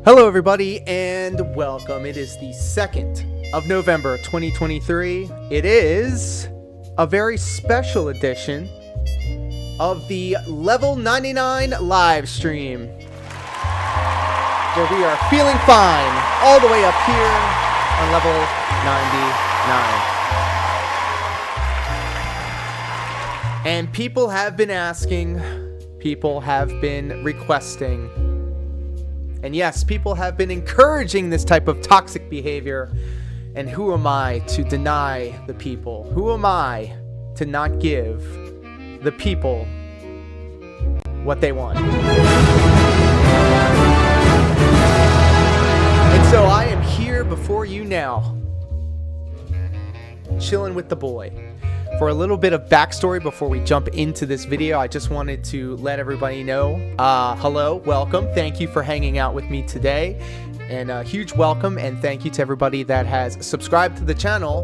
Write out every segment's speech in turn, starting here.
Hello everybody and welcome. It is the 2nd of November 2023. It is a very special edition of the Level 99 live stream, where we are feeling fine all the way up here on level 99. And people have been asking, people have been requesting, and yes, people have been encouraging this type of toxic behavior. And who am I to deny the people? Who am I to not give the people what they want? And so I am here before you now, chilling with the boy. For a little bit of backstory before we jump into this video, I just wanted to let everybody know, hello, welcome, thank you for hanging out with me today, and a huge welcome and thank you to everybody that has subscribed to the channel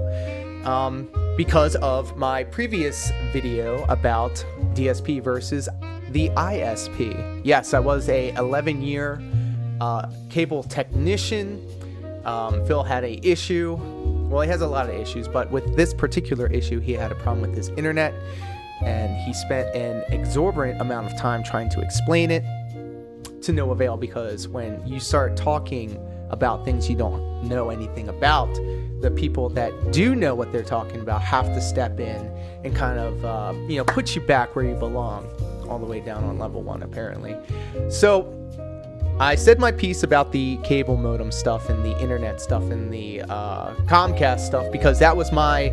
because of my previous video about DSP versus the ISP. Yes, I was a 11-year cable technician. Phil had a issue. Well, he has a lot of issues, but with this particular issue, he had a problem with his internet, and he spent an exorbitant amount of time trying to explain it to no avail, because when you start talking about things you don't know anything about, the people that do know what they're talking about have to step in and kind of, put you back where you belong, all the way down on level 1, apparently. So I said my piece about the cable modem stuff and the internet stuff and the Comcast stuff because that was my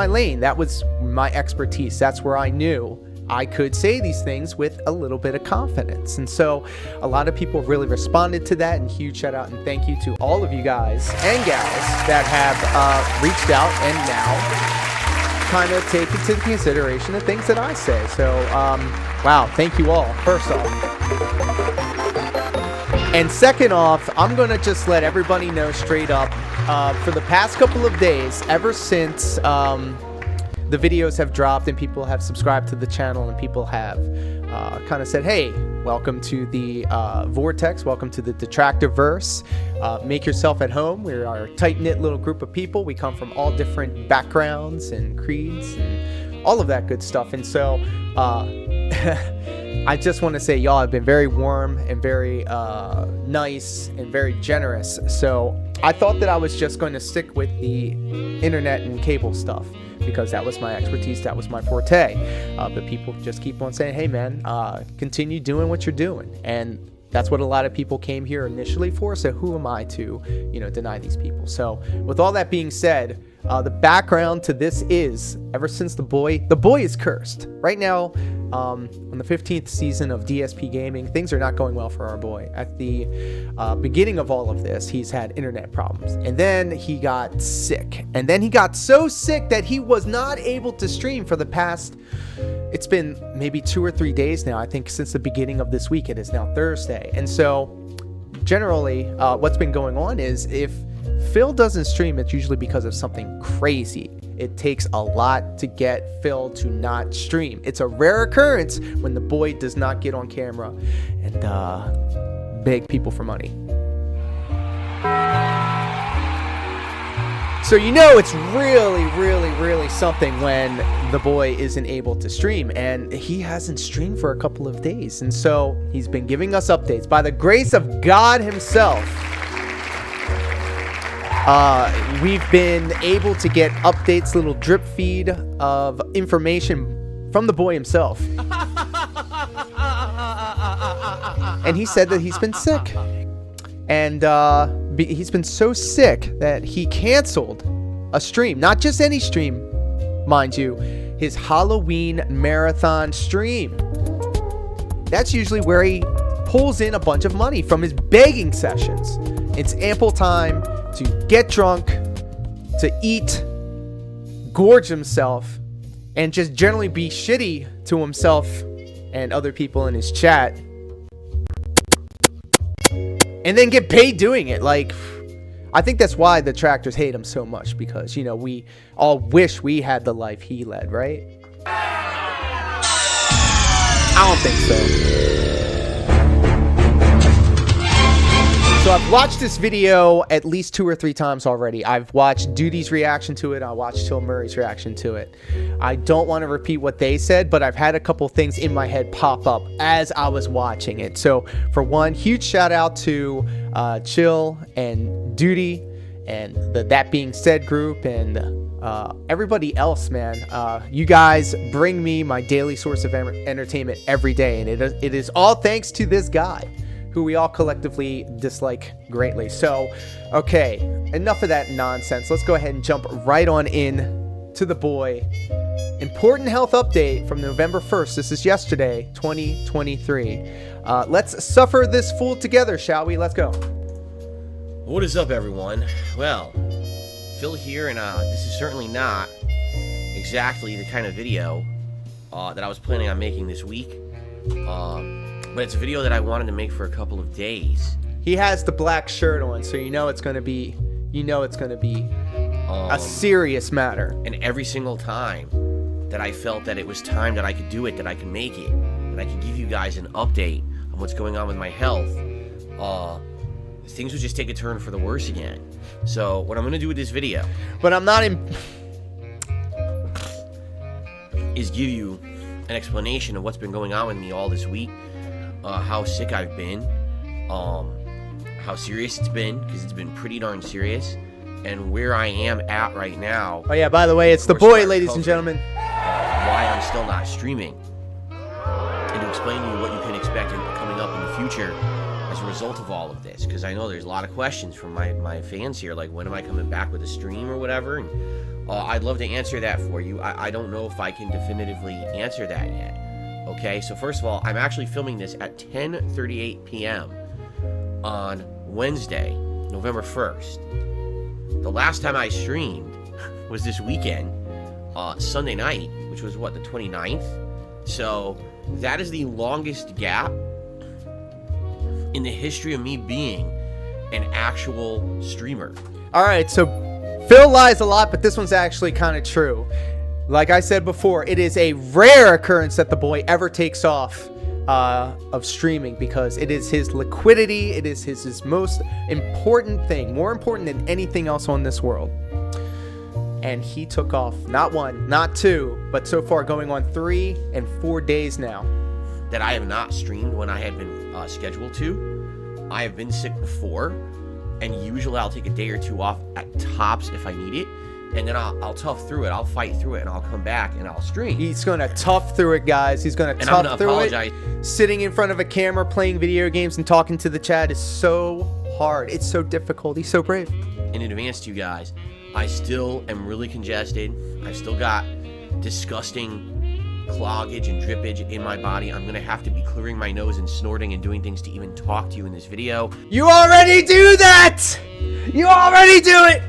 lane. That was my expertise. That's where I knew I could say these things with a little bit of confidence. And so a lot of people really responded to that, and huge shout out and thank you to all of you guys and gals that have reached out and now kind of take into consideration the things that I say. So, wow, thank you all, first off. And second off, I'm going to just let everybody know straight up, for the past couple of days, ever since the videos have dropped and people have subscribed to the channel and people have kind of said, hey, welcome to the Vortex, welcome to the Detractorverse, make yourself at home. We are a tight-knit little group of people. We come from all different backgrounds and creeds and all of that good stuff. And so I just want to say y'all have been very warm and very nice and very generous. So I thought that I was just going to stick with the internet and cable stuff because that was my expertise, that was my forte. But people just keep on saying, hey man, continue doing what you're doing. And that's what a lot of people came here initially for. So who am I to, deny these people? So with all that being said, the background to this is, ever since the boy is cursed. Right now, on the 15th season of DSP Gaming, things are not going well for our boy. At the beginning of all of this, he's had internet problems. And then he got sick. And then he got so sick that he was not able to stream for the past, it's been maybe 2 or 3 days now. I think since the beginning of this week, it is now Thursday. And so generally, what's been going on is if Phil doesn't stream, it's usually because of something crazy. It takes a lot to get Phil to not stream. It's a rare occurrence when the boy does not get on camera and beg people for money. So it's really, really, really something when the boy isn't able to stream, and he hasn't streamed for a couple of days. And so he's been giving us updates. By the grace of God himself, we've been able to get updates, little drip feed of information from the boy himself. And he said that he's been sick. And he's been so sick that he canceled a stream. Not just any stream, mind you. His Halloween marathon stream. That's usually where he pulls in a bunch of money from his begging sessions. It's ample time to get drunk, to eat, gorge himself, and just generally be shitty to himself and other people in his chat. And then get paid doing it. Like, I think that's why the Detractors hate him so much, because, we all wish we had the life he led, right? I don't think so. So I've watched this video at least 2 or 3 times already. I've watched Duty's reaction to it. I watched Till Murray's reaction to it. I don't want to repeat what they said, but I've had a couple things in my head pop up as I was watching it. So for one, huge shout out to Chill and Duty and the That Being Said group and everybody else, man. You guys bring me my daily source of entertainment every day, and it is all thanks to this guy who we all collectively dislike greatly. So, okay, enough of that nonsense. Let's go ahead and jump right on in to the boy. Important health update from November 1st. This is yesterday, 2023. Let's suffer this fool together, shall we? Let's go. What is up, everyone? Well, Phil here, and this is certainly not exactly the kind of video that I was planning on making this week. But it's a video that I wanted to make for a couple of days. He has the black shirt on, so you know it's gonna be, a serious matter. And every single time that I felt that it was time that I could do it, that I could make it, that I could give you guys an update on what's going on with my health, things would just take a turn for the worse again. So what I'm gonna do with this video, but I'm not is give you an explanation of what's been going on with me all this week. How sick I've been, how serious it's been, because it's been pretty darn serious, and where I am at right now. Oh yeah, by the way, it's the boy, ladies and gentlemen. Why I'm still not streaming, and to explain to you what you can expect coming up in the future as a result of all of this, because I know there's a lot of questions from my fans here, like when am I coming back with a stream or whatever, and I'd love to answer that for you. I don't know if I can definitively answer that yet. Okay, so first of all, I'm actually filming this at 10:38 p.m. on Wednesday, November 1st. The last time I streamed was this weekend, Sunday night, which was, what, the 29th? So that is the longest gap in the history of me being an actual streamer. All right, so Phil lies a lot, but this one's actually kind of true. Like I said before, it is a rare occurrence that the boy ever takes off of streaming, because it is his liquidity, it is his most important thing, more important than anything else on this world. And he took off not 1, not 2, but so far going on 3 and 4 days now. That I have not streamed when I had been scheduled to. I have been sick before, and usually I'll take a day or 2 off at tops if I need it. And then I'll tough through it. I'll fight through it, and I'll come back and I'll stream. He's gonna tough through it, guys. He's gonna tough through it. Sitting in front of a camera, playing video games, and talking to the chat is so hard. It's so difficult. He's so brave. In advance to you guys, I still am really congested. I've still got disgusting cloggage and drippage in my body. I'm gonna have to be clearing my nose and snorting and doing things to even talk to you in this video. You already do that! You already do it!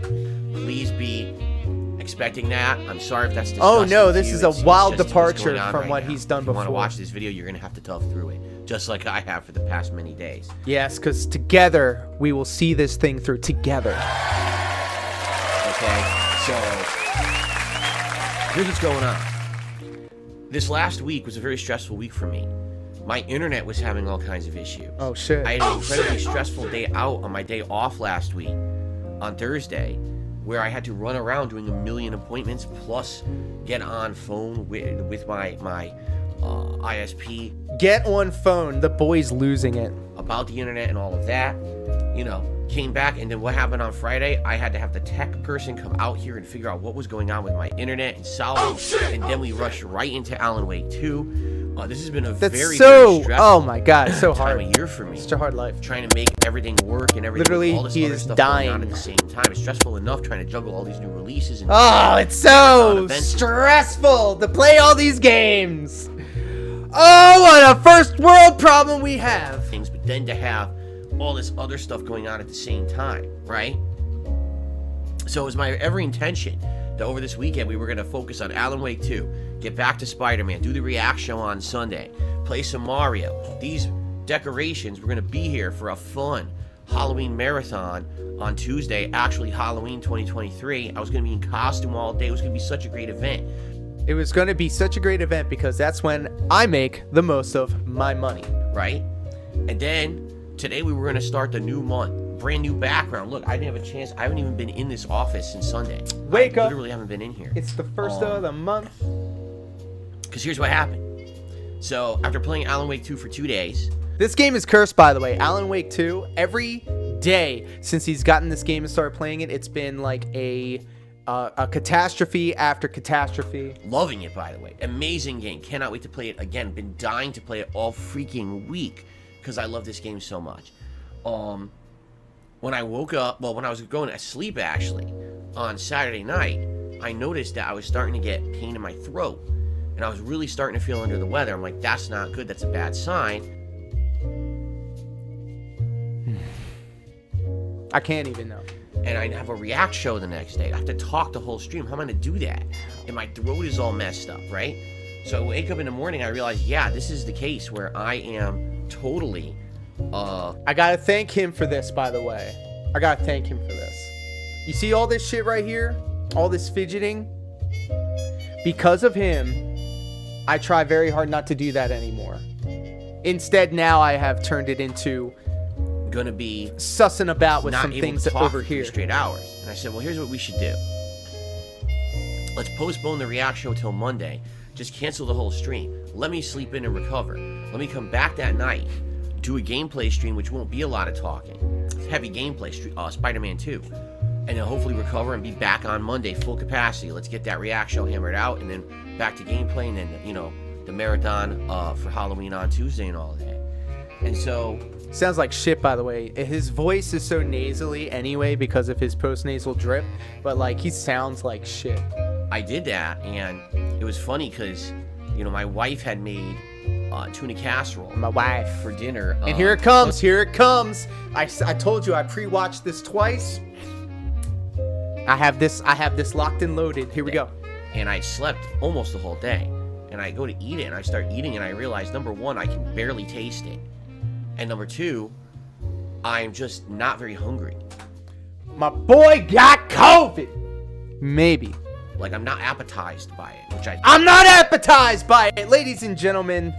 Please be expecting that. I'm sorry if that's disgusting. Oh no, this is a wild departure from right what now. he's done If you before. want to watch this video, you're gonna have to tough through it, just like I have for the past many days. Yes, because together we will see this thing through together. Okay, so here's what's going on. This last week was a very stressful week for me. My internet was having all kinds of issues. Oh shit. I had an incredibly stressful day out on my day off last week, on Thursday, where I had to run around doing a million appointments, plus get on phone with my ISP. Get on phone. The boy's losing it. About the internet and all of that. You know, came back, and then what happened on Friday? I had to have the tech person come out here and figure out what was going on with my internet and solve it. And then we rushed right into Alan Wake 2. This has been a very stressful, oh my god, it's so hard. time of year for me. It's a hard life. Trying to make everything work and everything. Literally, all this he other is stuff dying. going on at the same time. It's stressful enough trying to juggle all these new releases. And oh, it's so stressful to play all these games. Oh, what a first world problem we have. Things, but then to have all this other stuff going on at the same time, right? So it was my every intention that over this weekend we were going to focus on Alan Wake 2, get back to Spider-Man, do the reaction show on Sunday, play some Mario. These decorations were going to be here for a fun Halloween marathon on Tuesday, actually Halloween 2023. I was going to be in costume all day. It was going to be such a great event. It was going to be such a great event because that's when I make the most of my money. Right? And then today we were going to start the new month. Brand new background. Look, I didn't have a chance. I haven't even been in this office since Sunday. Wake I up. literally haven't been in here. It's the first of the month. Because here's what happened. So after playing Alan Wake 2 for 2 days. This game is cursed, by the way. Alan Wake 2, every day since he's gotten this game and started playing it, it's been like a catastrophe after catastrophe. Loving it, by the way. Amazing game. Cannot wait to play it again. Been dying to play it all freaking week because I love this game so much. When I woke up, well, when I was going to sleep actually, on Saturday night, I noticed that I was starting to get pain in my throat. And I was really starting to feel under the weather. I'm like, that's not good. That's a bad sign. I can't even know. And I have a react show the next day. I have to talk the whole stream. How am I going to do that? And my throat is all messed up, right? So I wake up in the morning, I realize, yeah, this is the case where I am totally... I gotta thank him for this, by the way. I gotta thank him for this. You see all this shit right here? All this fidgeting? Because of him, I try very hard not to do that anymore. Instead, now I have turned it into gonna be sussing about with not some able things to talk over for here. Straight hours. And I said, well, here's what we should do. Let's postpone the react show till Monday. Just cancel the whole stream. Let me sleep in and recover. Let me come back that night, do a gameplay stream, which won't be a lot of talking. Heavy gameplay, Spider-Man 2. And then hopefully recover and be back on Monday, full capacity. Let's get that react show hammered out, and then back to gameplay, and then, you know, the marathon for Halloween on Tuesday and all of that. And so... Sounds like shit, by the way. His voice is so nasally anyway because of his post-nasal drip, but, like, he sounds like shit. I did that, and it was funny because, you know, my wife had made tuna casserole. My wife. For dinner. And here it comes. Here it comes. I told you I pre-watched this twice. I have this locked and loaded. Here we go. And I slept almost the whole day. And I go to eat it, and I start eating, and I realize, number one, I can barely taste it. And number two, I'm just not very hungry. My boy got COVID. Maybe. Like, I'm not appetized by it, which I'm not appetized by it, ladies and gentlemen.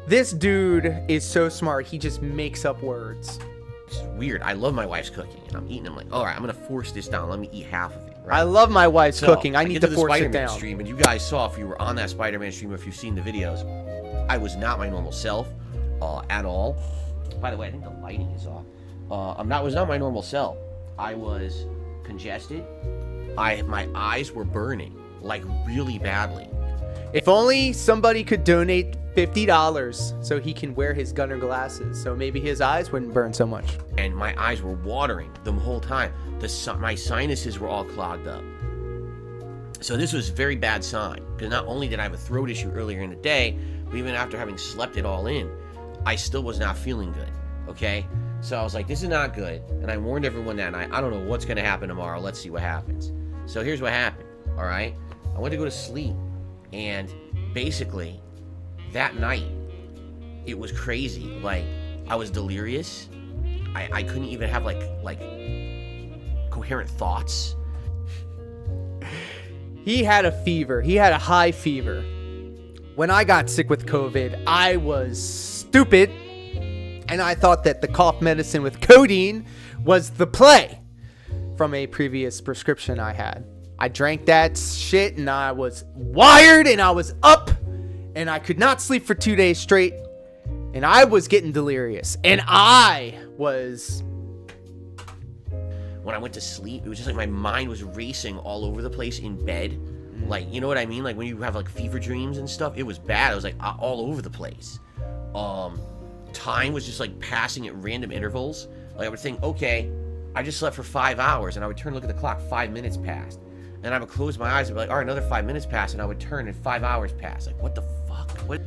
This dude is so smart, he just makes up words. It's weird. I love my wife's cooking, and I'm eating. I'm like, all right, I'm gonna force this down. Let me eat half of it. Right? I love my wife's cooking. I need to force it down. Stream, and you guys saw, if you were on that Spider-Man stream, or if you've seen the videos, I was not my normal self at all. By the way, I think the lighting is off. Was not my normal self. I was congested. My eyes were burning, like, really badly. If only somebody could donate $50 so he can wear his Gunner glasses, so maybe his eyes wouldn't burn so much. And my eyes were watering the whole time. My sinuses were all clogged up. So this was a very bad sign, because not only did I have a throat issue earlier in the day, but even after having slept it all in, I still was not feeling good, okay? So I was like, this is not good, and I warned everyone that night. I don't know what's going to happen tomorrow. Let's see what happens. So here's what happened, all right? I went to go to sleep, and basically, that night, it was crazy. Like, I was delirious. I couldn't even have, like coherent thoughts. He had a fever. He had a high fever. When I got sick with COVID, I was stupid, and I thought that the cough medicine with codeine was the play from a previous prescription I had. I drank that shit, and I was wired, and I was up, and I could not sleep for 2 days straight, and I was getting delirious, and I was... When I went to sleep, it was just like my mind was racing all over the place in bed. Like, you know what I mean? Like when you have like fever dreams and stuff, it was bad. It was like all over the place. Time was just like passing at random intervals. Like I would think, okay, I just slept for 5 hours, and I would turn and look at the clock, 5 minutes passed. And I would close my eyes and be like, all right, another 5 minutes passed, and I would turn and 5 hours passed. Like, what the fuck? What?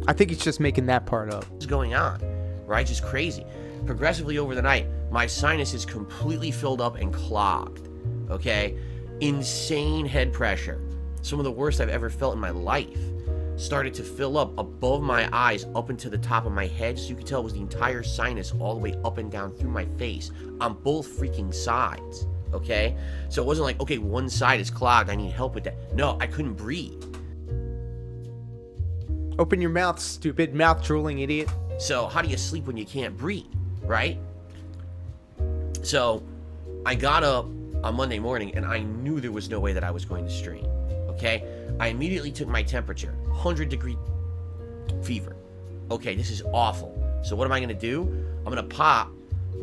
I think he's just making that part up. What's going on? Right? Just crazy. Progressively over the night, my sinuses completely filled up and clogged. Okay? Insane head pressure. Some of the worst I've ever felt in my life. started to fill up above my eyes up into the top of my head, so you could tell it was the entire sinus all the way up and down through my face on both freaking sides. Okay, so it wasn't like, okay, one side is clogged, I need help with that. No, I couldn't breathe. Open your mouth, stupid mouth drooling idiot. So how do you sleep when you can't breathe, right? So I got up on Monday morning and I knew there was no way that I was going to stream. Okay, I immediately took my temperature, 100-degree fever. Okay, this is awful. So what am I going to do? I'm going to pop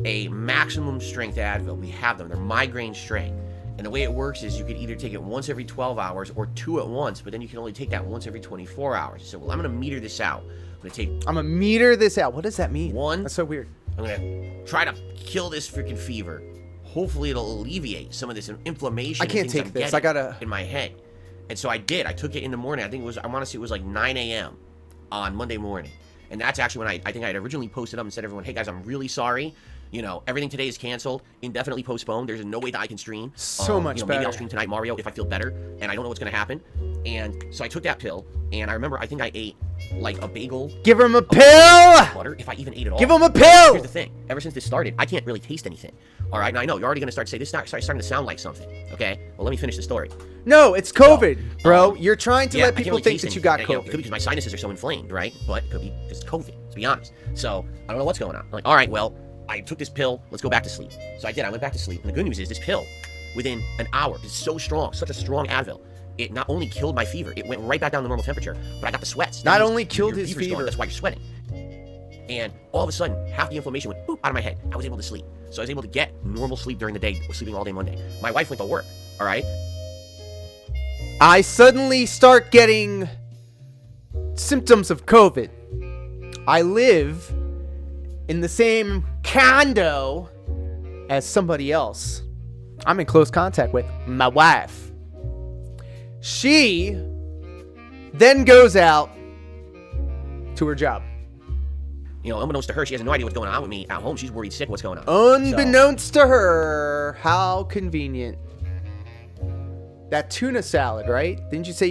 a maximum strength Advil. We have them. They're migraine strength. And the way it works is you can either take it once every 12 hours or 2 at once, but then you can only take that once every 24 hours. So, well, I'm going to meter this out. I'm going to meter this out. What does that mean? One. That's so weird. I'm going to try to kill this freaking fever. Hopefully it'll alleviate some of this inflammation. I can't take this. I gotta in my head. And so I did. I took it in the morning. I want to say it was like 9 a.m. on Monday morning. And that's actually when I think I had originally posted up and said to everyone, hey guys, I'm really sorry. You know, everything today is canceled, indefinitely postponed. There's no way that I can stream. So much better. Maybe I'll stream tonight, Mario, if I feel better. And I don't know what's going to happen. And so I took that pill. And I remember, I think I ate like a bagel. Give him a pill! Butter, if I even ate it all. Give him a pill! Here's the thing. Ever since this started, I can't really taste anything. All right, now I know you're already going to start to say this is starting to sound like something. Okay, well, let me finish the story. No, it's COVID, bro. You're trying to let people really think that you got COVID. You know, it could be because my sinuses are so inflamed, right? But it could be just COVID, to be honest. So I don't know what's going on. I'm like, all right, well, I took this pill. Let's go back to sleep. So I did. I went back to sleep. And the good news is this pill, within an hour, is so strong, such a strong Advil. It not only killed my fever, it went right back down to normal temperature, but I got the sweats. Not only killed his fever. That's why you're sweating. And all of a sudden, half the inflammation went boop, out of my head. I was able to sleep. So I was able to get normal sleep during the day, sleeping all day Monday. My wife went to work, all right? I suddenly start getting symptoms of COVID. I live in the same condo as somebody else I'm in close contact with, my wife. She then goes out to her job. You know, unbeknownst to her, she has no idea what's going on with me at home. She's worried sick what's going on. Unbeknownst to her, how convenient. That tuna salad, right? Didn't you say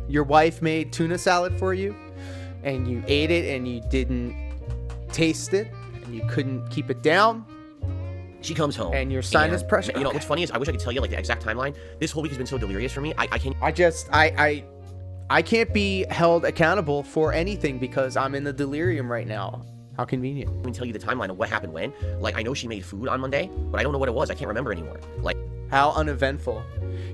your wife made tuna salad for you? And you ate it and you didn't taste it and you couldn't keep it down? She comes home. And your sinus pressure. You know, what's funny is I wish I could tell you like the exact timeline. This whole week has been so delirious for me. I can't. I can't be held accountable for anything because I'm in the delirium right now. How convenient. I can tell you the timeline of what happened when. Like, I know she made food on Monday, but I don't know what it was. I can't remember anymore. Like, how uneventful.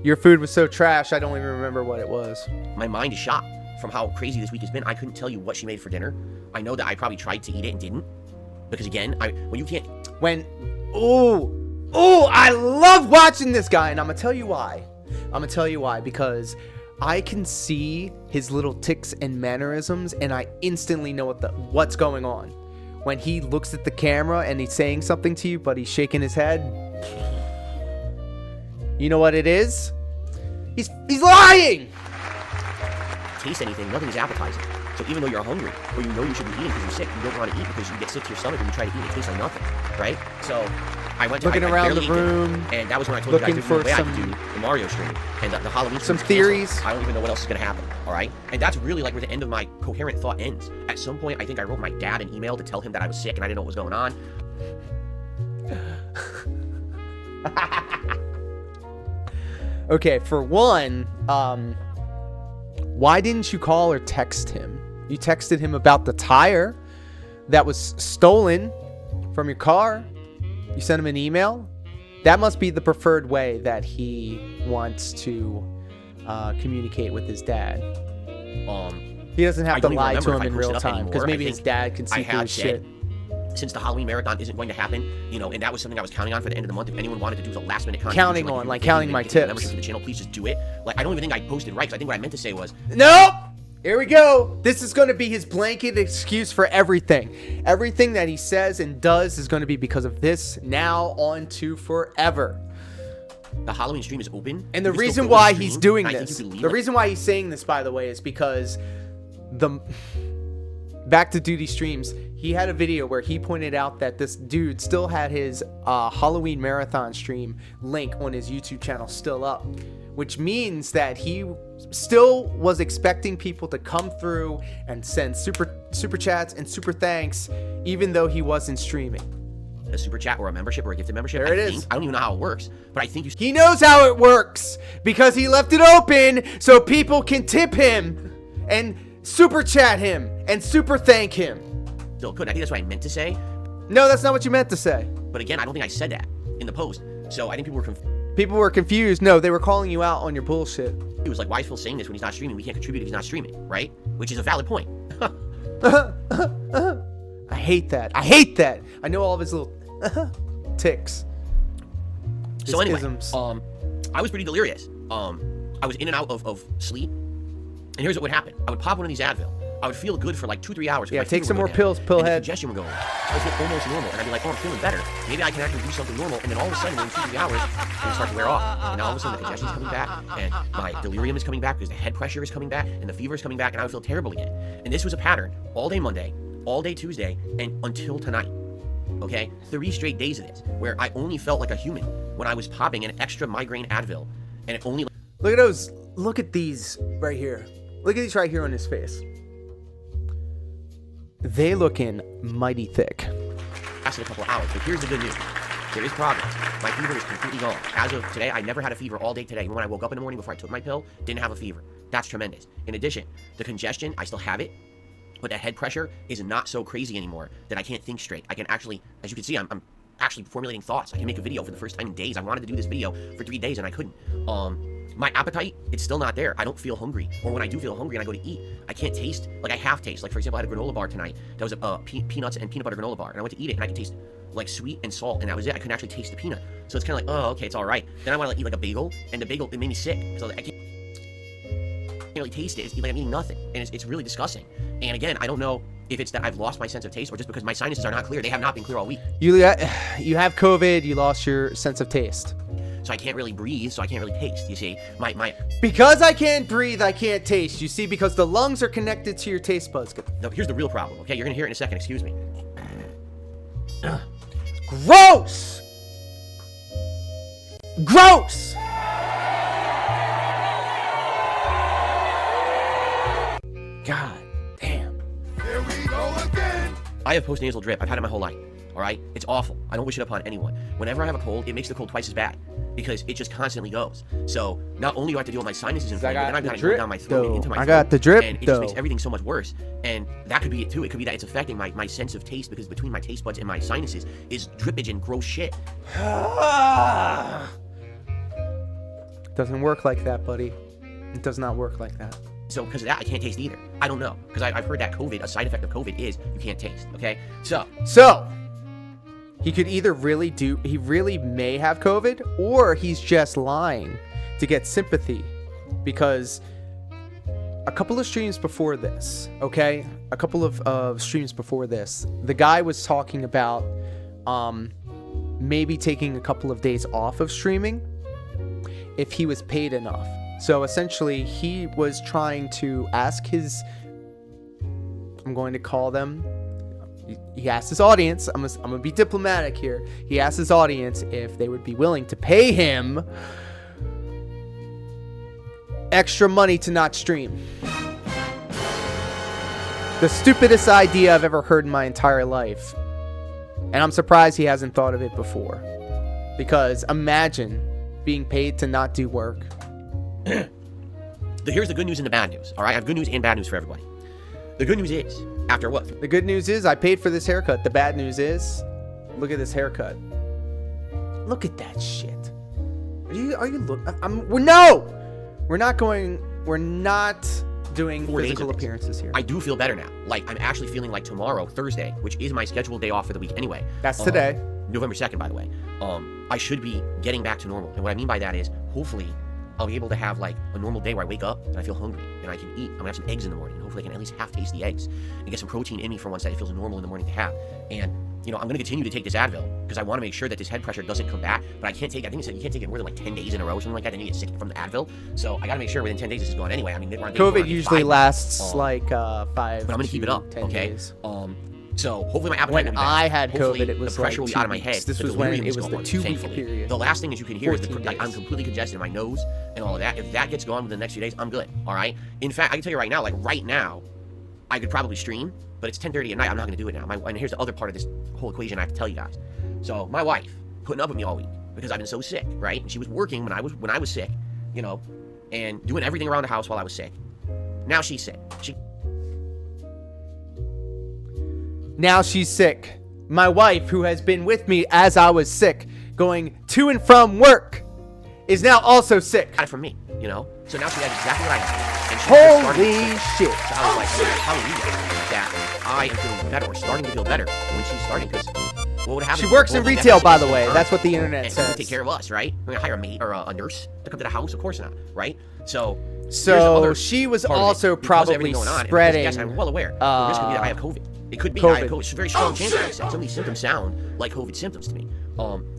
Your food was so trash, I don't even remember what it was. My mind is shot from how crazy this week has been. I couldn't tell you what she made for dinner. I know that I probably tried to eat it and didn't. Because again, I love watching this guy, and I'm gonna tell you why. Because I can see his little tics and mannerisms, and I instantly know what's going on. When he looks at the camera and he's saying something to you, but he's shaking his head. You know what it is? He's lying! Taste anything, nothing is appetizing. So even though you're hungry, or you know you should be eating because you're sick, you don't want to eat because you get sick to your stomach and you try to eat, it tastes like nothing, right? So I went to looking around the room, and that was when I told you guys the way I could do the Mario stream and the Halloween stream. Some theories. I don't even know what else is going to happen, all right? And that's really like where the end of my coherent thought ends. At some point, I think I wrote my dad an email to tell him that I was sick and I didn't know what was going on. Okay, for one, why didn't you call or text him? You texted him about the tire that was stolen from your car. You sent him an email. That must be the preferred way that he wants to communicate with his dad. He doesn't have to lie to him in real time because maybe his dad can see through his shit. Since the Halloween marathon isn't going to happen, you know, and that was something I was counting on for the end of the month. If anyone wanted to do the last minute content, counting my tips, membership to the channel, please just do it. Like, I don't even think I posted right because I think what I meant to say was, nope. Here we go. This is going to be his blanket excuse for everything. Everything that he says and does is going to be because of this. Now on to forever. The Halloween stream is open, and the reason why he's doing this, the reason why he's saying this, by the way, is because back to Duty Streams, he had a video where he pointed out that this dude still had his Halloween marathon stream link on his YouTube channel still up, which means that he still was expecting people to come through and send super chats and super thanks, even though he wasn't streaming. A super chat or a membership or a gifted membership. There it is. I don't even know how it works, but I think He knows how it works because he left it open so people can tip him and super chat him and super thank him. still could. I think that's what I meant to say. No, that's not what you meant to say. But again, I don't think I said that in the post. So I think people were confused. People were confused. No, they were calling you out on your bullshit. He was like, why is Phil saying this when he's not streaming? We can't contribute if he's not streaming, right? Which is a valid point. I hate that. I hate that. I know all of his little ticks. So anyway, isms. I was pretty delirious. I was in and out of sleep. And here's what would happen. I would pop one of these Advil. I would feel good for like 2-3 hours. Yeah, my take fever some would more go down, pills, and pillhead. the congestion would go away. So I would feel almost normal. And I'd be like, oh, I'm feeling better. Maybe I can actually do something normal. And then all of a sudden, within 2-3 hours, it would start to wear off. And now all of a sudden, the congestion is coming back. And my delirium is coming back because the head pressure is coming back. And the fever is coming back. And I would feel terrible again. And this was a pattern all day Monday, all day Tuesday, and until tonight. Okay? 3 straight days of this, where I only felt like a human when I was popping an extra migraine Advil. And it only... Look at those. Look at these right here. Look at these right here on his face. They looking mighty thick. lasted a couple hours, but here's the good news. There is progress. My fever is completely gone. As of today, I never had a fever all day today. Even when I woke up in the morning before I took my pill, didn't have a fever. That's tremendous. In addition, the congestion, I still have it, but the head pressure is not so crazy anymore that I can't think straight. I can actually, as you can see, I'm actually formulating thoughts. I can make a video for the first time in days. I wanted to do this video for 3 days and I couldn't. My appetite, it's still not there. I don't feel hungry. Or when I do feel hungry and I go to eat, I can't taste, like I half taste. Like for example, I had a granola bar tonight. That was a peanuts and peanut butter granola bar. And I went to eat it and I could taste like sweet and salt, and that was it. I couldn't actually taste the peanut. So it's kind of like, oh, okay, it's all right. Then I want to eat like a bagel, and the bagel, it made me sick. So I can't really taste it. It's like I'm eating nothing. And it's really disgusting. And again, I don't know if it's that I've lost my sense of taste or just because my sinuses are not clear. They have not been clear all week. You have COVID, you lost your sense of taste. So I can't really breathe, so I can't really taste, you see. Because I can't breathe, I can't taste. You see, because the lungs are connected to your taste buds. No, here's the real problem, okay? You're gonna hear it in a second, excuse me. Gross! Gross! God damn. Here we go again. I have postnasal drip. I've had it my whole life. All right? It's awful. I don't wish it upon anyone. Whenever I have a cold, it makes the cold twice as bad because it just constantly goes. So not only do I have to deal with my sinuses inflamed, but then I've got it going down my throat and into my throat. I got the drip, and it just makes everything so much worse. And that could be it too. It could be that it's affecting my sense of taste because between my taste buds and my sinuses is drippage and gross shit. Doesn't work like that, buddy. It does not work like that. So because of that, I can't taste either. I don't know. Because I've heard that COVID, a side effect of COVID is you can't taste, okay? So he could either he really may have COVID, or he's just lying to get sympathy. Because a couple of streams before this, okay? A couple of streams before this, the guy was talking about maybe taking a couple of days off of streaming if he was paid enough. So essentially, he was trying to ask I'm going to call them, he asked his audience, I'm gonna be diplomatic here. He asked his audience if they would be willing to pay him extra money to not stream. The stupidest idea I've ever heard in my entire life. And I'm surprised he hasn't thought of it before. Because imagine being paid to not do work. Here's the good news and the bad news. All right, I have good news and bad news for everybody. The good news is, after what? The good news is I paid for this haircut. The bad news is, look at this haircut. Look at that shit. Are you we're not doing 4 days physical of this. appearances here. I do feel better now. Like, I'm actually feeling like tomorrow, Thursday, which is my scheduled day off for the week anyway. That's today. November 2nd, by the way. I should be getting back to normal. And what I mean by that is, hopefully, I'll be able to have like a normal day where I wake up and I feel hungry and I can eat. I'm gonna have some eggs in the morning and hopefully I can at least half taste the eggs and get some protein in me for once that it feels normal in the morning to have. And you know, I'm gonna continue to take this Advil because I want to make sure that this head pressure doesn't come back. But I can't take. I think it said you can't take it more than like 10 days in a row or something like that. Then you get sick from the Advil. So I gotta make sure within 10 days this is gone anyway. I mean, COVID usually lasts like 5. But I'm gonna keep it up. 10 Okay. days. So hopefully my appetite When will be better. I had Hopefully COVID, it was the pressure like will be 2 out of my head. weeks. This the was when delirium it was the gone, 2-week thankfully. period. The last thing as you can hear is 14 like I'm days. completely congested in my nose and all of that. If that gets gone within the next few days, I'm good. All right. In fact, I can tell you right now, like right now, I could probably stream, but it's 10:30 at night. I'm not going to do it now. And here's the other part of this whole equation I have to tell you guys. So my wife putting up with me all week because I've been so sick, right? And she was working when I was sick, you know, and doing everything around the house while I was sick. Now she's sick. Now she's sick. My wife, who has been with me as I was sick, going to and from work, is now also sick. Got it from me, you know? So now she has exactly what I have. And she Holy shit. So I was like, hallelujah, that I am feeling better or starting to feel better when she's starting, because what would happen? She works in retail, by the way. That's what the internet and says. Take care of us, right? We're gonna hire a maid or a nurse to come to the house? Of course not, right? So she was also probably spreading. Yes, I'm well aware. The risk could be that I have COVID. It could be I have COVID. It's a very strong chance that I have. Some of these symptoms sound like COVID symptoms to me.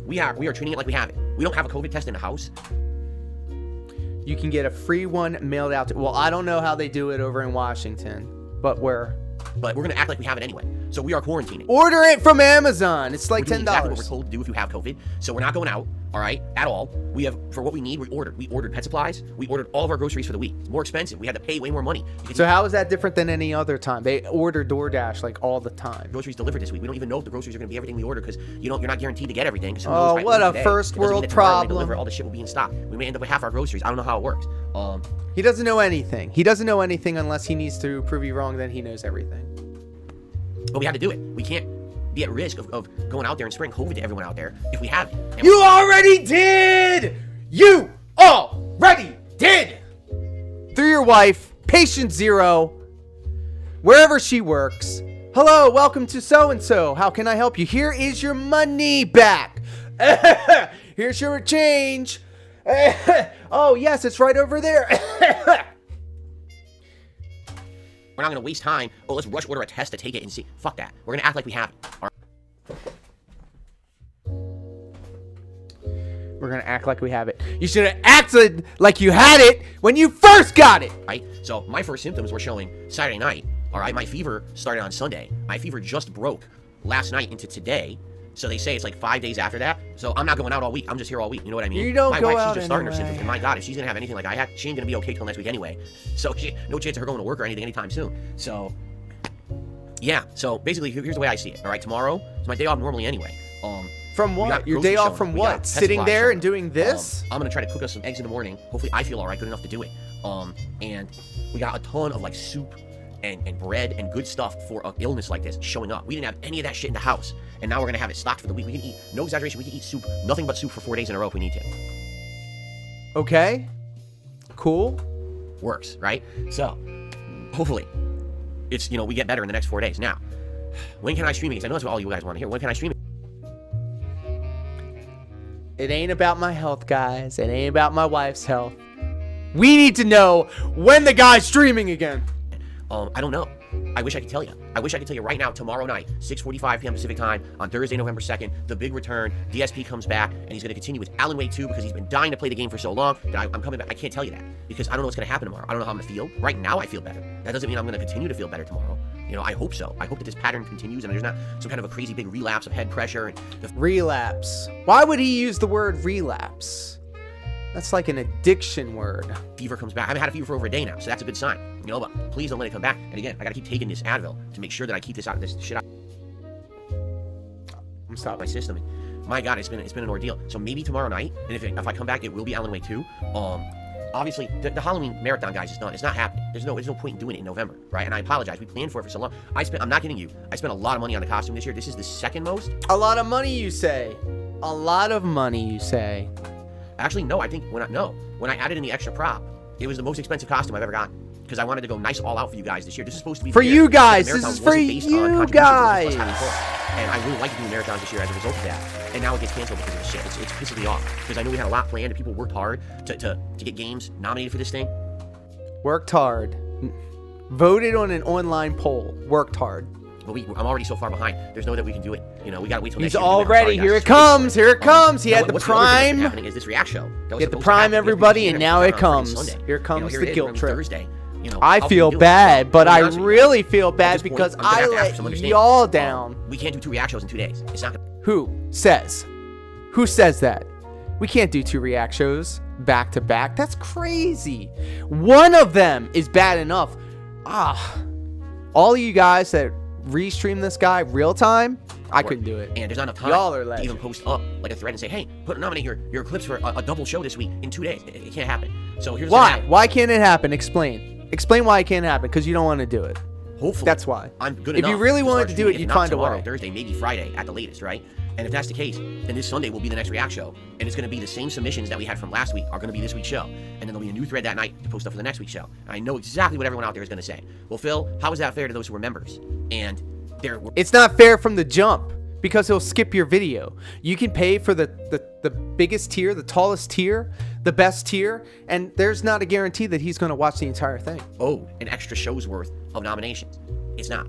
We are treating it like we have it. We don't have a COVID test in the house. You can get a free one mailed out to. Well, I don't know how they do it over in Washington, but we're gonna act like we have it anyway. So we are quarantining. Order it from Amazon. It's like $10. Exactly what we're told to do if you have COVID. So we're not going out, all right, at all. We have, for what we need, we ordered pet supplies. We ordered all of our groceries for the week. It's more expensive. We had to pay way more money. So how is that different than any other time? They order DoorDash like all the time. Groceries delivered this week. We don't even know if the groceries are going to be everything we order because you're not guaranteed to get everything. Oh, what a first world problem. All the shit will be in stock. We may end up with half our groceries. I don't know how it works. He doesn't know anything. He doesn't know anything unless he needs to prove you wrong. Then he knows everything. But we have to do it. We can't be at risk of going out there and spreading COVID to everyone out there if we have it. And you already did! You already did! Through your wife, patient zero, wherever she works. Hello, welcome to so-and-so. How can I help you? Here is your money back. Here's your change. Oh, yes, it's right over there. We're not going to waste time. Oh, let's rush order a test to take it and see. Fuck that. We're going to act like we have it. All right. We're going to act like we have it. You should have acted like you had it when you first got it. Right? So my first symptoms were showing Saturday night. All right? My fever started on Sunday. My fever just broke last night into today. So they say it's like 5 days after that. So I'm not going out all week. I'm just here all week. You know what I mean? You don't my go wife, out she's just starting her anyway. symptoms. And my God, if she's going to have anything like I had, she ain't going to be okay till next week anyway. So no chance of her going to work or anything anytime soon. So, yeah. So basically, here's the way I see it. All right? Tomorrow is my day off normally anyway. From what? Your day off from what? Sitting there and doing this? I'm going to try to cook us some eggs in the morning. Hopefully I feel all right, good enough to do it. And we got a ton of like soup and bread and good stuff for an illness like this showing up. We didn't have any of that shit in the house. And now we're going to have it stocked for the week. We can eat, no exaggeration, we can eat soup, nothing but soup for 4 days in a row if we need to. Okay. Cool. Works, right? So, hopefully, it's, we get better in the next 4 days. Now, when can I stream it? Because I know that's what all you guys want to hear. When can I stream it? It ain't about my health, guys. It ain't about my wife's health. We need to know when the guy's streaming again. I don't know. I wish I could tell you. I wish I could tell you right now, tomorrow night, 6:45 p.m. Pacific time, on Thursday, November 2nd, the big return. DSP comes back, and he's going to continue with Alan Wake 2 because he's been dying to play the game for so long that I'm coming back. I can't tell you that because I don't know what's going to happen tomorrow. I don't know how I'm going to feel. Right now, I feel better. That doesn't mean I'm going to continue to feel better tomorrow. I hope so. I hope that this pattern continues and there's not some kind of a crazy big relapse of head pressure. And relapse. Why would he use the word relapse? That's like an addiction word. Fever comes back. I haven't had a fever for over a day now, so that's a good sign. But please don't let it come back. And again, I gotta keep taking this Advil to make sure that I keep this shit out. I'm stopping my system. And my God, it's been an ordeal. So maybe tomorrow night, and if I come back, it will be Alan Wake 2. Obviously, the Halloween marathon, guys, is done. It's not happening. There's no point in doing it in November, right? And I apologize. We planned for it for so long. I'm not kidding you. I spent a lot of money on the costume this year. This is the second most. A lot of money, you say? A lot of money, you say? Actually, no. I think when I added in the extra prop, it was the most expensive costume I've ever gotten because I wanted to go nice all out for you guys this year. This is supposed to be for you guys. This is for you guys. And I really like to do marathons this year as a result of that. And now it gets canceled because of the shit. It's pissing me off because I know we had a lot planned and people worked hard to get games nominated for this thing. Worked hard. Voted on an online poll. Worked hard. But I'm already so far behind. There's no way that we can do it. We gotta wait till next year. He's already. Here it comes. Here it comes. He had the prime. Happening is this react show. He had the prime, everybody, and now it comes. Here comes the guilt trip. Thursday. you know, I how feel can we do it? bad, Well, but to be I honest with you, really feel at bad this point, because I'm gonna I have to ask for some let understanding. y'all down. We can't do 2 react shows in 2 days. It's not gonna. Who says? Who says that? We can't do 2 react shows back to back. That's crazy. One of them is bad enough. All of you guys that restream this guy real time, I couldn't do it. And there's not enough time Y'all are to even legends. post up like a thread and say, hey, nominate your clips for a double show this week in 2 days. It can't happen. So here's Why? What happened. Why can't it happen? Explain. Explain why it can't happen. Because you don't want to do it. Hopefully, That's why. I'm good If enough you really to wanted start to do streaming, it, you'd if not find a tomorrow, way. Thursday, maybe Friday at the latest, right? And if that's the case, then this Sunday will be the next react show, and it's going to be the same submissions that we had from last week are going to be this week's show, and then there'll be a new thread that night to post up for the next week's show. And I know exactly what everyone out there is going to say. Well, Phil, how is that fair to those who are members? And they're It's not fair from the jump because he'll skip your video. You can pay for the biggest tier, the tallest tier, the best tier, and there's not a guarantee that he's going to watch the entire thing. an extra show's worth of nominations. It's not.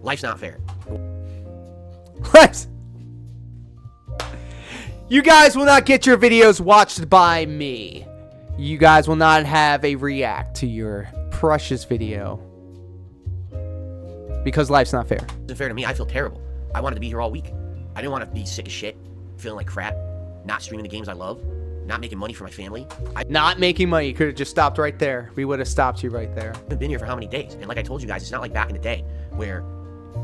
Life's not fair. What? You guys will not get your videos watched by me. You guys will not have a react to your precious video. Because life's not fair. It's unfair to me. I feel terrible. I wanted to be here all week. I didn't want to be sick as shit, feeling like crap, not streaming the games I love, not making money for my family. Not making money. You could have just stopped right there. We would have stopped you right there. I've been here for how many days? And like I told you guys, it's not like back in the day where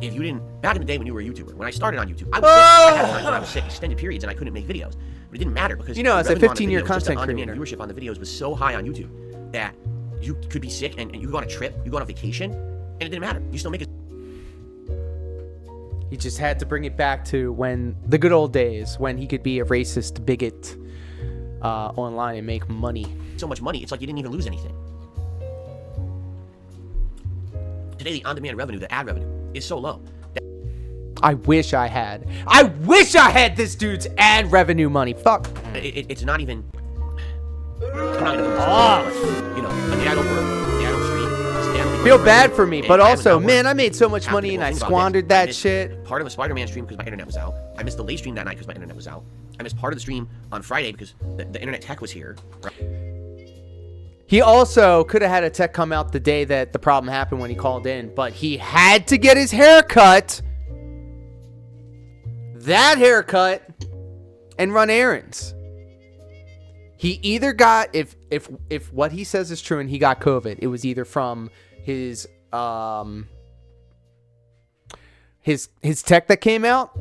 if you didn't, back in the day when you were a YouTuber, when I started on YouTube, I was sick. I had times when I was sick, extended periods, and I couldn't make videos. But it didn't matter because You know, as a revenue on the 15-year videos, just the content on-demand creator. viewership on the videos was so high on YouTube that you could be sick and you go on a trip, you go on a vacation, and it didn't matter. You still make it. He just had to bring it back to when the good old days when he could be a racist bigot online and make money. So much money, it's like you didn't even lose anything. Today, the on-demand revenue, the ad revenue, is so low. I wish I had. I wish I had this dude's ad revenue money. Fuck. It's not even. I'm not gonna you know, a day I don't work, a day I don't stream. It's a day I don't make Feel money. bad for me, And but I haven't also, done man, work. I made so much After money the and whole I thing about squandered this, I that missed shit. Part of a Spider-Man stream because my internet was out. I missed the late stream that night because my internet was out. I missed part of the stream on Friday because the internet tech was here. Right? He also could have had a tech come out the day that the problem happened when he called in, but he had to get his hair cut. That haircut and run errands. He either got if what he says is true and he got COVID, it was either from his tech that came out,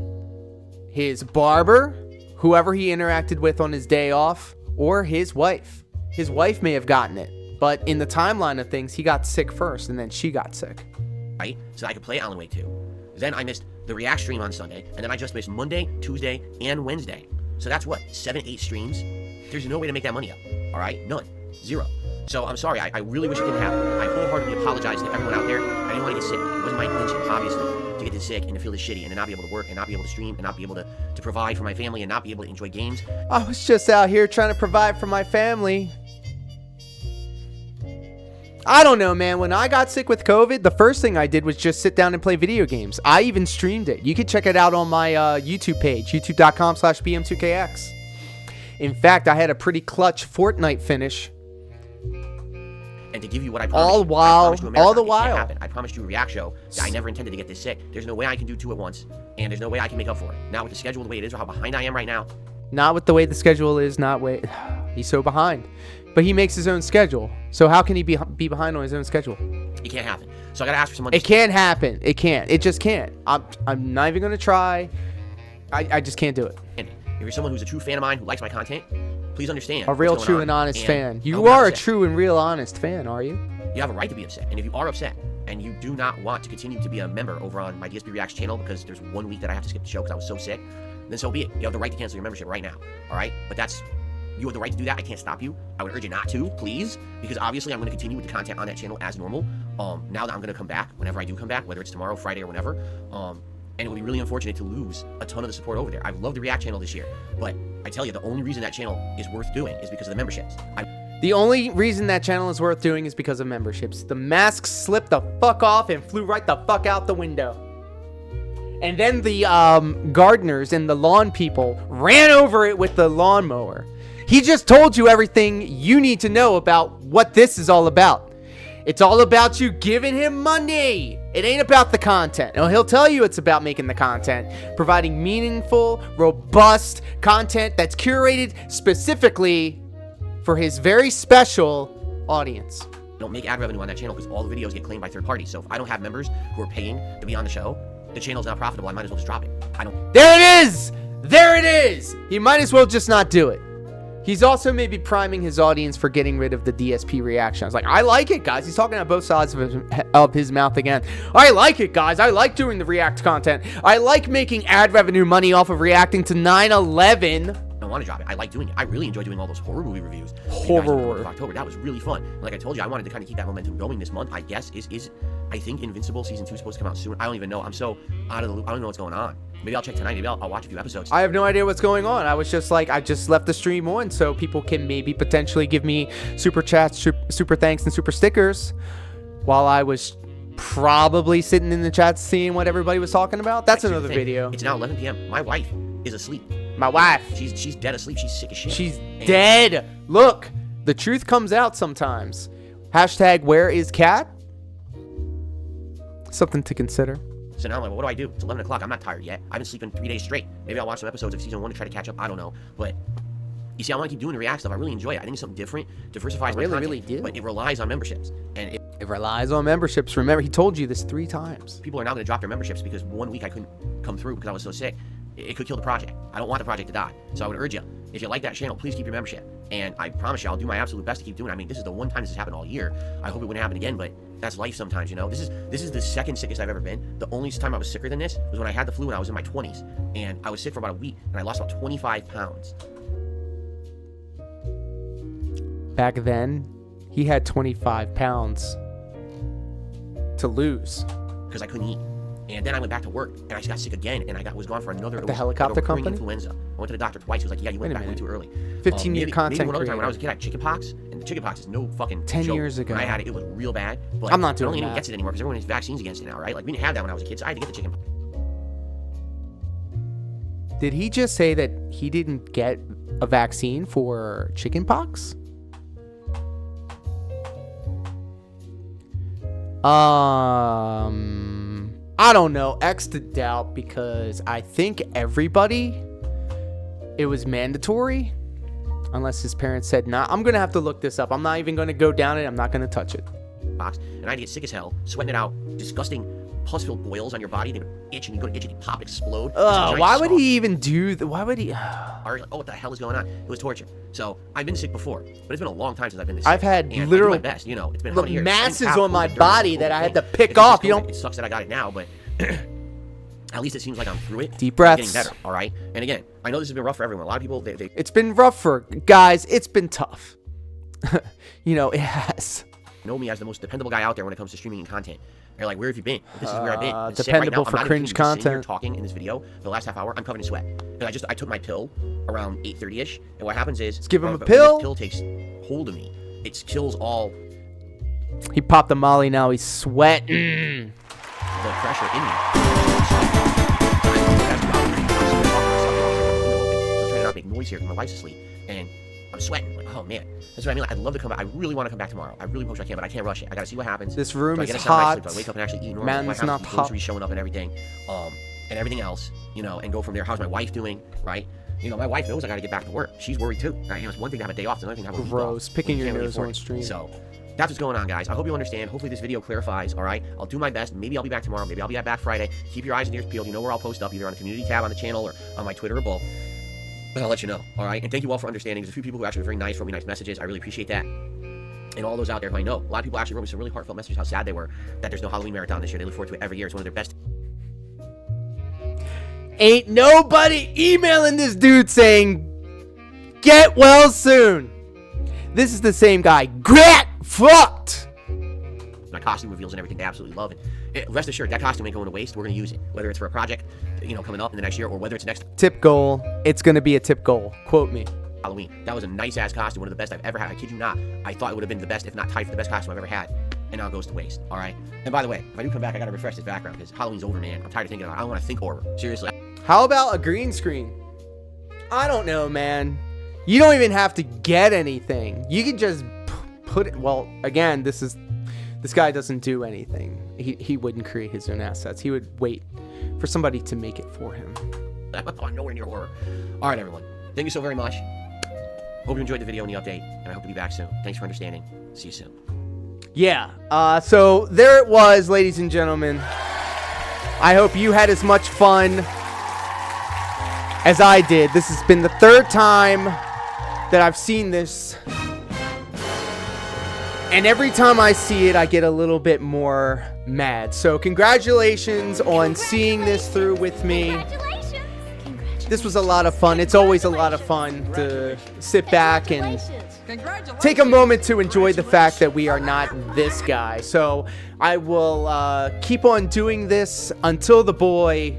his barber, whoever he interacted with on his day off, or his wife. His wife may have gotten it, but in the timeline of things, he got sick first and then she got sick. Right? So I could play Alan Wake 2. Then I missed the React stream on Sunday, and then I just missed Monday, Tuesday, and Wednesday. So that's what, 7, 8 streams? There's no way to make that money up. All right? None. Zero. So I'm sorry. I really wish it didn't happen. I wholeheartedly apologize to everyone out there. I didn't want to get sick. It wasn't my intention, obviously, to get this sick and to feel this shitty and to not be able to work and not be able to stream and not be able to provide for my family and not be able to enjoy games. I was just out here trying to provide for my family. I don't know, man. When I got sick with COVID, the first thing I did was just sit down and play video games. I even streamed it. You can check it out on my YouTube page, youtube.com/bm2kx. In fact, I had a pretty clutch Fortnite finish. And to give you what I promised. All while, I promised you a all the marathon. It can't while. happen. I promised you a react show that I never intended to get this sick. There's no way I can do 2 at once, and there's no way I can make up for it. Now with the schedule the way it is or how behind I am right now, Not with the way the schedule is, not way. He's so behind. But he makes his own schedule. So how can he be behind on his own schedule? it can't happen. So I gotta ask for some money. It can't happen. It can't. It just can't. I'm not even going to try. I just can't do it. If you're someone who's a true fan of mine who likes my content, please understand. A real, what's going true, on. and honest fan. I'll You be are a upset. true and real honest fan, are you? You have a right to be upset. And if you are upset and you do not want to continue to be a member over on my DSP Reacts channel because there's 1 week that I have to skip the show because I was so sick, then so be it. You have the right to cancel your membership right now. All right? But you have the right to do that. I can't stop you. I would urge you not to, please, because obviously I'm going to continue with the content on that channel as normal. Now that I'm going to come back, whenever I do come back, whether it's tomorrow, Friday, or whenever. And it would be really unfortunate to lose a ton of the support over there. I've loved the React channel this year, but I tell you, the only reason that channel is worth doing is because of the memberships. The only reason that channel is worth doing is because of memberships. The mask slipped the fuck off and flew right the fuck out the window. And then the gardeners and the lawn people ran over it with the lawnmower. He just told you everything you need to know about what this is all about. It's all about you giving him money. It ain't about the content. Now, he'll tell you it's about making the content, providing meaningful, robust content that's curated specifically for his very special audience. Don't make ad revenue on that channel because all the videos get claimed by third parties. So if I don't have members who are paying to be on the show, the channel's not profitable. I might as well just drop it. There it is! There it is! He might as well just not do it. He's also maybe priming his audience for getting rid of the DSP reaction. I was like, I like it, guys. He's talking out both sides of his mouth again. I like it, guys. I like doing the React content. I like making ad revenue money off of reacting to 9/11. I want to drop it. I like doing it. I really enjoy doing all those horror movie reviews. Horror Of October. That was really fun. Like I told you, I wanted to kind of keep that momentum going this month. I guess I think Invincible season 2 is supposed to come out soon. I don't even know. I'm so out of the loop. I don't know what's going on. Maybe I'll check tonight. Maybe I'll watch a few episodes. I have no idea what's going on. I was just like, I just left the stream on so people can maybe potentially give me super chats, super thanks, and super stickers while I was probably sitting in the chat seeing what everybody was talking about. That's another video. It's now 11 p.m. My wife is asleep. My wife. She's dead asleep. She's sick as shit. She's dead. Look, the truth comes out sometimes. Hashtag where is cat? Something to consider. So now I'm like, well, what do I do? It's 11 o'clock. I'm not tired yet. I've been sleeping 3 days straight. Maybe I'll watch some episodes of season 1 to try to catch up. I don't know. But you see, I want to keep doing the React stuff. I really enjoy it. I think it's something different. Diversifies my content. Really do. But it relies on memberships. And it relies on memberships. Remember, he told you this 3 times. People are now going to drop their memberships because 1 week I couldn't come through because I was so sick. It could kill the project. I don't want the project to die. So I would urge you, if you like that channel, please keep your membership. And I promise you, I'll do my absolute best to keep doing it. I mean, this is the one time this has happened all year. I hope it wouldn't happen again, but that's life sometimes, you know? This is the second sickest I've ever been. The only time I was sicker than this was when I had the flu when I was in my 20s. And I was sick for about a week, and I lost about 25 pounds. Back then, he had 25 pounds to lose. Because I couldn't eat. And then I went back to work, and I got sick again, and was gone for another. The helicopter company? Influenza. I went to the doctor twice. He was like, "Yeah, you went back way too early." 15-year content maybe one other time creator. when I was a kid, I had chickenpox, and the chickenpox is no fucking 10 joke. years ago. When I had it, it was real bad. But I'm not doing I don't that. even get it anymore because everyone has vaccines against it now, right? Like we didn't have that when I was a kid, so I had to get the chickenpox. Did he just say that he didn't get a vaccine for chickenpox? I don't know. X to doubt because I think everybody, it was mandatory. Unless his parents said, nah, I'm going to have to look this up. I'm not even going to go down it. I'm not going to touch it. And I had to get sick as hell, sweating it out, disgusting pus-filled boils on your body. They would itch, and you go to itch, and you pop, explode. Why would he even do that? Why would he? I was like, oh, what the hell is going on? It was torture. So I've been sick before, but it's been a long time since I've been this sick. I've had and literally I do my best, you know. It's been how many years? masses on my body that I had to pick off. You know, it sucks that I got it now, but at least it seems like I'm through it. Deep breaths. I'm getting better, all right? And again, I know this has been rough for everyone. A lot of people, they it's been rough for guys. It's been tough. You know, it has. Know me as the most dependable guy out there when it comes to streaming and content. They're like, where have you been? This is where I've been. I'm dependable right now. for cringe content. Here talking in this video for the last half hour, I'm covered in sweat. And I took my pill around 8:30ish, and what happens is, let's give him a when pill. This pill takes hold of me. It kills all. He popped the molly. Now he's sweating. The pressure in me. I'm trying to not make noise here because my wife's asleep, and I'm sweating. Like, oh man, that's what I mean. Like, I'd love to come back. I really want to come back tomorrow. I really wish I can, but I can't rush it. I gotta see what happens. This room do I is get a sound hot. night's sleep? Do I wake up and actually eat normal? Man's not hot. Groceries showing up and everything, and everything else, you know, and go from there. How's my wife doing? Right? You know, my wife knows I gotta get back to work. She's worried too. Right? You know, it's one thing to have a day off. It's another thing to have a week Gross. off. Picking You your can't really nose afford on it. stream. So that's what's going on, guys. I hope you understand. Hopefully this video clarifies. All right, I'll do my best. Maybe I'll be back tomorrow. Maybe I'll be back Friday. Keep your eyes and ears peeled. You know where I'll post up, either on the community tab on the channel or on my Twitter or both. But I'll let you know. All right, and thank you all for understanding. There's a few people who actually were very nice, wrote me nice messages. I really appreciate that. And all those out there who I know, a lot of people actually wrote me some really heartfelt messages how sad they were that there's no Halloween marathon this year. They look forward to it every year. It's one of their best. Ain't nobody emailing this dude saying, get well soon. This is the same guy. Get fucked. My costume reveals and everything, they absolutely love it. Rest assured, that costume ain't going to waste. We're going to use it, whether it's for a project, you know, coming up in the next year, or whether it's next Tip goal. It's going to be a tip goal. Quote me. Halloween. That was a nice ass costume, one of the best I've ever had. I kid you not. I thought it would have been the best, if not tied for the best costume I've ever had. and now it goes to waste. All right. And by the way, if I do come back, I gotta refresh this background because Halloween's over, man. I'm tired of thinking about it. I don't want to think horror. Seriously. How about a green screen? I don't know, man. You don't even have to get anything. You can just put it. Well, again, this guy doesn't do anything. He wouldn't create his own assets. He would wait for somebody to make it for him. I'm nowhere near horror. All right, everyone. Thank you so very much. Hope you enjoyed the video and the update, and I hope to be back soon. Thanks for understanding. See you soon. Yeah. So there it was, ladies and gentlemen. I hope you had as much fun as I did. This has been the third time that I've seen this. And every time I see it, I get a little bit more mad. So congratulations on seeing this through with me. This was a lot of fun. It's always a lot of fun to sit back and take a moment to enjoy the fact that we are not this guy. So I will keep on doing this until the boy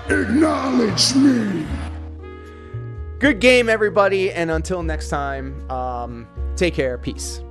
Acknowledge me. Good game, everybody, and until next time, take care. Peace.